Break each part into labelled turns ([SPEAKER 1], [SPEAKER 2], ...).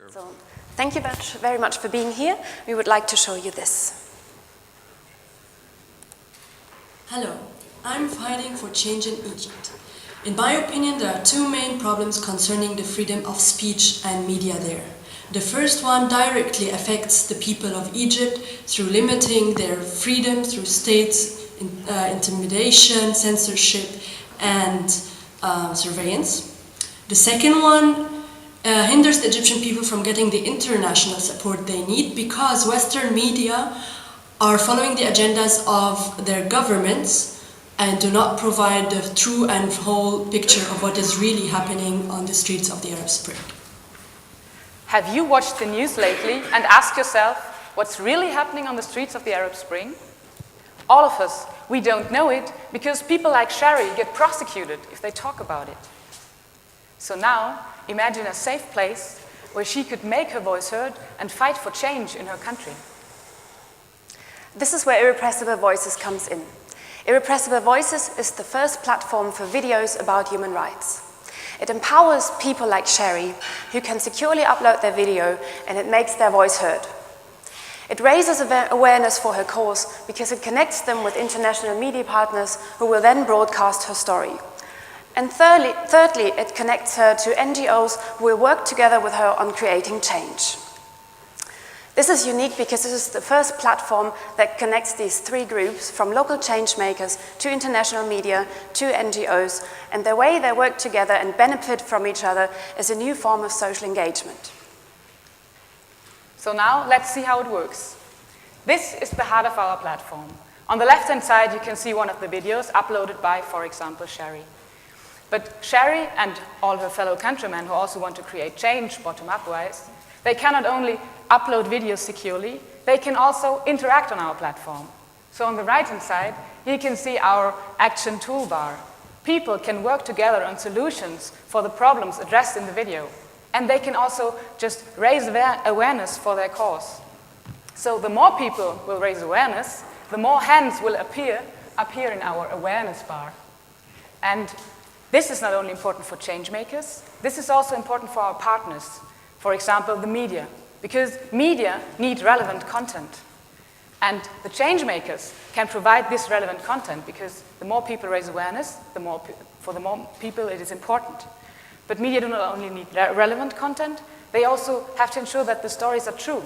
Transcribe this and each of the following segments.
[SPEAKER 1] So, thank you very much for being here. We would like to show you this.
[SPEAKER 2] Hello, I'm fighting for change in Egypt. In my opinion, there are two main problems concerning the freedom of speech and media there. The first one directly affects the people of Egypt through limiting their freedom through state intimidation, censorship, and surveillance. The second one hinders the Egyptian people from getting the international support they need because Western media are following the agendas of their governments and do not provide the true and whole picture of what is really happening on the streets of the Arab Spring.
[SPEAKER 3] Have you watched the news lately and asked yourself what's really happening on the streets of the Arab Spring? All of us, we don't know it because people like Sherry get prosecuted if they talk about it. So now, imagine a safe place where she could make her voice heard and fight for change in her country.
[SPEAKER 1] This is where Irrepressible Voices comes in. Irrepressible Voices is the first platform for videos about human rights. It empowers people like Sherry, who can securely upload their video, and it makes their voice heard. It raises awareness for her cause because it connects them with international media partners who will then broadcast her story. And thirdly, it connects her to NGOs who will work together with her on creating change. This is unique because this is the first platform that connects these three groups, from local change makers to international media to NGOs, and the way they work together and benefit from each other is a new form of social engagement.
[SPEAKER 3] So now let's see how it works. This is the heart of our platform. On the left-hand side, you can see one of the videos uploaded by, for example, Sherry. But Sherry and all her fellow countrymen who also want to create change bottom-up wise, they cannot only upload videos securely, they can also interact on our platform. So on the right-hand side, you can see our action toolbar. People can work together on solutions for the problems addressed in the video. And they can also just raise awareness for their cause. So the more people will raise awareness, the more hands will appear in our awareness bar. And this is not only important for change makers, this is also important for our partners. For example, the media, because media need relevant content. And the change makers can provide this relevant content because the more people raise awareness, for the more people it is important. But media do not only need relevant content, they also have to ensure that the stories are true.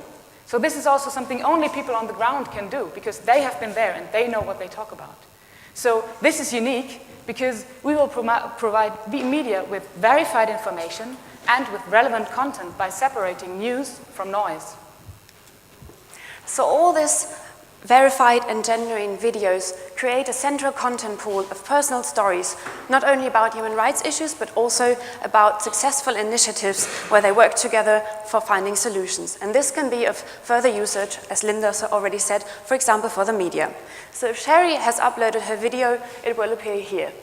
[SPEAKER 3] So this is also something only people on the ground can do because they have been there and they know what they talk about. So this is unique because we will provide the media with verified information and with relevant content by separating news from noise.
[SPEAKER 1] So all this verified and genuine videos create a central content pool of personal stories, not only about human rights issues, but also about successful initiatives where they work together for finding solutions. And this can be of further usage, as Linda already said, for example, for the media. So if Sherry has uploaded her video, it will appear here.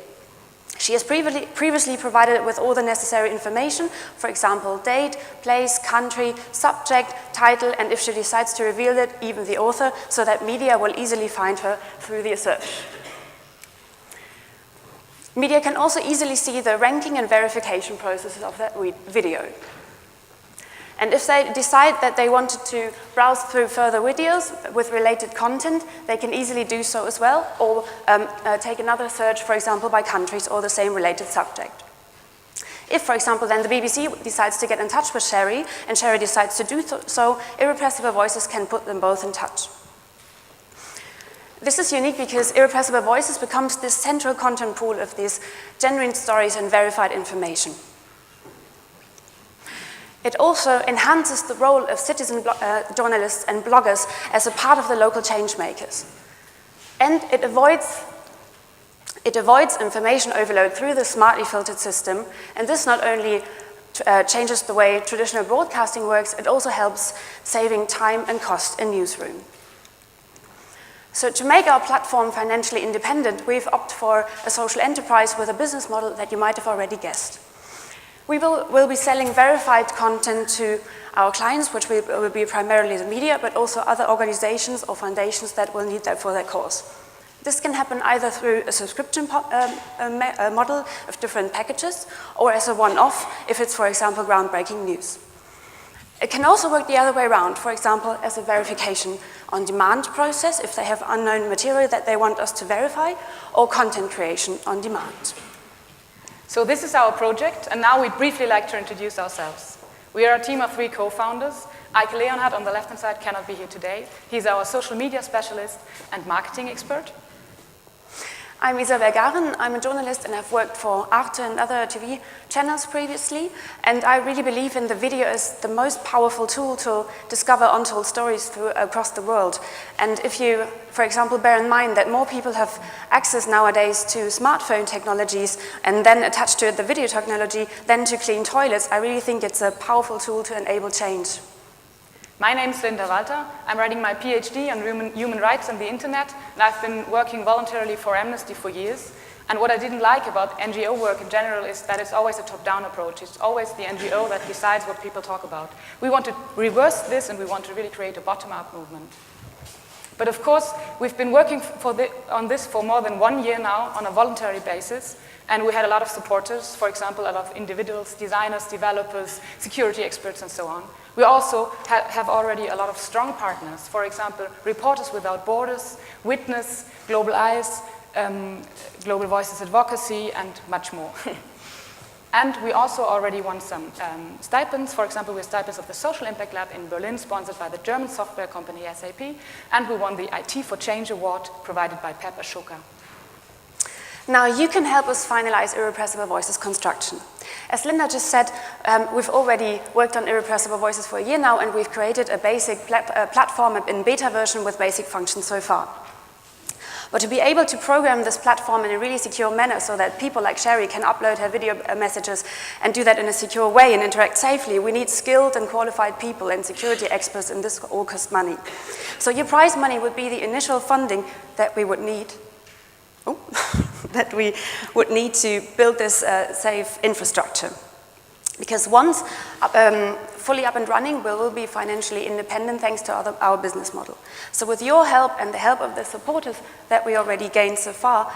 [SPEAKER 1] She has previously provided it with all the necessary information, for example, date, place, country, subject, title, and if she decides to reveal it, even the author, so that media will easily find her through the search. Media can also easily see the ranking and verification processes of that video. And if they decide that they wanted to browse through further videos with related content, they can easily do so as well, or take another search, for example, by countries or the same related subject. If, for example, then the BBC decides to get in touch with Sherry, and Sherry decides to do so, Irrepressible Voices can put them both in touch. This is unique because Irrepressible Voices becomes this central content pool of these genuine stories and verified information. It also enhances the role of citizen journalists and bloggers as a part of the local change makers. And it avoids information overload through the smartly filtered system, and this not only changes the way traditional broadcasting works, it also helps saving time and cost in newsroom. So to make our platform financially independent, we've opted for a social enterprise with a business model that you might have already guessed. We'll be selling verified content to our clients, which will be primarily the media, but also other organizations or foundations that will need that for their cause. This can happen either through a subscription model of different packages, or as a one-off if it's, for example, groundbreaking news. It can also work the other way around, for example, as a verification on demand process if they have unknown material that they want us to verify, or content creation on demand.
[SPEAKER 3] So this is our project, and now we'd briefly like to introduce ourselves. We are a team of 3 co-founders. Ike Leonhardt on the left-hand side cannot be here today. He's our social media specialist and marketing expert.
[SPEAKER 1] I'm Isabel Gahren. I'm a journalist and have worked for Arte and other TV channels previously. And I really believe in the video as the most powerful tool to discover untold stories across the world. And if you, for example, bear in mind that more people have access nowadays to smartphone technologies and then attached to it the video technology than to clean toilets, I really think it's a powerful tool to enable change.
[SPEAKER 3] My name is Linda Walter. I'm writing my PhD on human rights and the internet, and I've been working voluntarily for Amnesty for years. And what I didn't like about NGO work in general is that it's always a top-down approach. It's always the NGO that decides what people talk about. We want to reverse this, and we want to really create a bottom-up movement. But of course, we've been working on this for more than 1 year now on a voluntary basis, and we had a lot of supporters, for example, a lot of individuals, designers, developers, security experts, and so on. We also have already a lot of strong partners, for example, Reporters Without Borders, Witness, Global Eyes, Global Voices Advocacy, and much more. And we also already won some stipends. For example, we're stipends of the Social Impact Lab in Berlin, sponsored by the German software company SAP, and we won the IT for Change Award provided by Pep Ashoka.
[SPEAKER 1] Now you can help us finalize Irrepressible Voices construction. As Linda just said, we've already worked on Irrepressible Voices for a year now, and we've created a basic platform in beta version with basic functions so far. But to be able to program this platform in a really secure manner so that people like Sherry can upload her video messages and do that in a secure way and interact safely, we need skilled and qualified people and security experts, and this all costs money. So your prize money would be the initial funding that we would need. That we would need to build this safe infrastructure. Because once fully up and running, we will be financially independent thanks to our business model. So with your help and the help of the supporters that we already gained so far,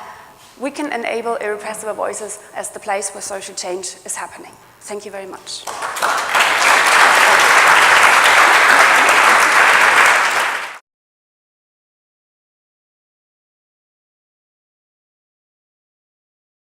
[SPEAKER 1] we can enable Irrepressible Voices as the place where social change is happening. Thank you very much.